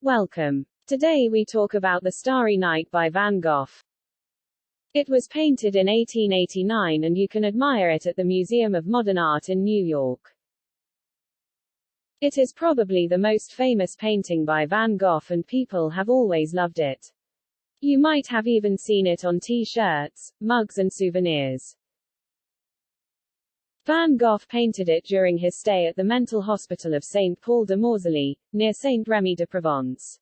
Welcome. Today we talk about the Starry Night by Van Gogh. It was painted in 1889 and you can admire it at the Museum of Modern Art in New York. It is probably the most famous painting by Van Gogh and people have always loved it. You might have even seen it on t-shirts, mugs and souvenirs. Van Gogh painted it during his stay at the mental hospital of Saint Paul de Mausolée, near Saint Remy de Provence.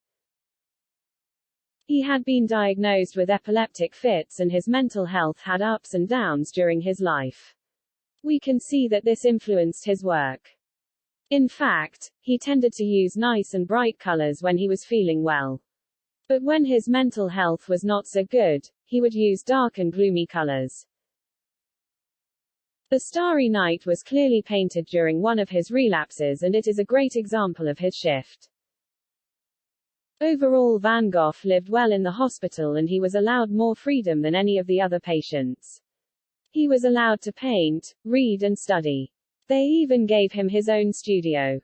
He had been diagnosed with epileptic fits and his mental health had ups and downs during his life. We can see that this influenced his work. In fact, he tended to use nice and bright colors when he was feeling well. But when his mental health was not so good, he would use dark and gloomy colors. The Starry Night was clearly painted during one of his relapses and it is a great example of his shift. Overall, Van Gogh lived well in the hospital and he was allowed more freedom than any of the other patients. He was allowed to paint, read and study. They even gave him his own studio.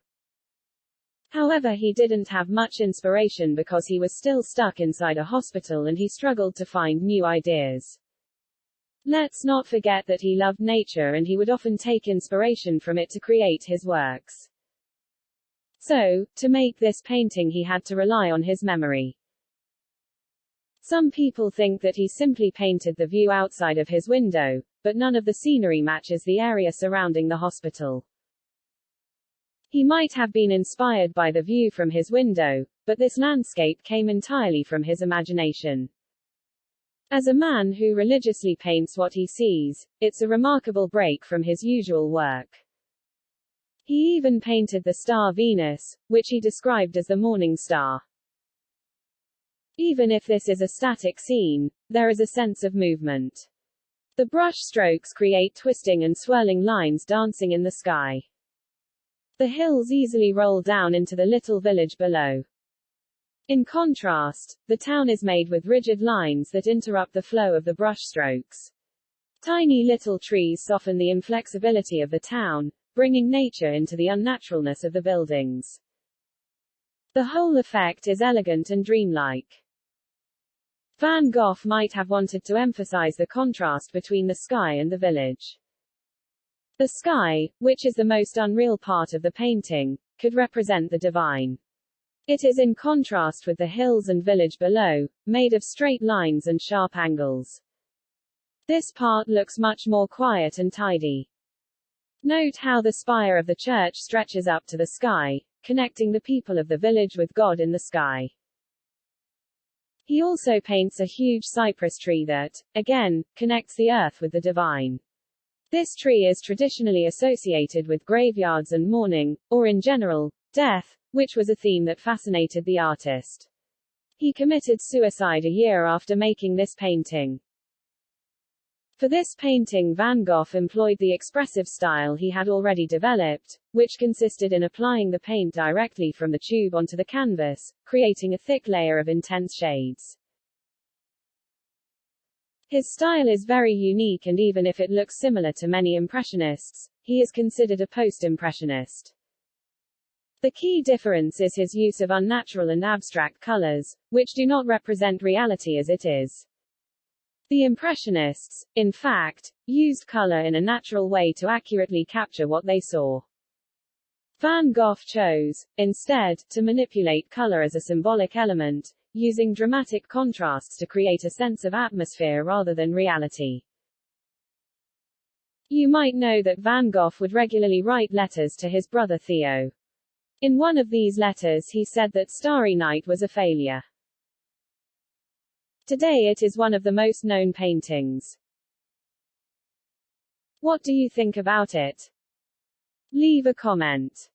However, he didn't have much inspiration because he was still stuck inside a hospital and he struggled to find new ideas. Let's not forget that he loved nature and he would often take inspiration from it to create his works. So, to make this painting he had to rely on his memory. Some people think that he simply painted the view outside of his window, but none of the scenery matches the area surrounding the hospital. He might have been inspired by the view from his window, but this landscape came entirely from his imagination. As a man who religiously paints what he sees, it's a remarkable break from his usual work. He even painted the star Venus, which he described as the morning star. Even if this is a static scene, there is a sense of movement. The brush strokes create twisting and swirling lines dancing in the sky. The hills easily roll down into the little village below. In contrast, the town is made with rigid lines that interrupt the flow of the brush strokes. Tiny little trees soften the inflexibility of the town, bringing nature into the unnaturalness of the buildings. The whole effect is elegant and dreamlike. Van Gogh might have wanted to emphasize the contrast between the sky and the village. The sky, which is the most unreal part of the painting, could represent the divine. It is in contrast with the hills and village below, made of straight lines and sharp angles. This part looks much more quiet and tidy. Note how the spire of the church stretches up to the sky, connecting the people of the village with God in the sky. He also paints a huge cypress tree that, again, connects the earth with the divine. This tree is traditionally associated with graveyards and mourning, or in general, death, which was a theme that fascinated the artist. He committed suicide a year after making this painting. For this painting, Van Gogh employed the expressive style he had already developed, which consisted in applying the paint directly from the tube onto the canvas, creating a thick layer of intense shades. His style is very unique and even if it looks similar to many Impressionists, he is considered a Post-Impressionist. The key difference is his use of unnatural and abstract colors, which do not represent reality as it is. The Impressionists, in fact, used color in a natural way to accurately capture what they saw. Van Gogh chose, instead, to manipulate color as a symbolic element, using dramatic contrasts to create a sense of atmosphere rather than reality. You might know that Van Gogh would regularly write letters to his brother Theo. In one of these letters he said that Starry Night was a failure. Today it is one of the most known paintings. What do you think about it? Leave a comment.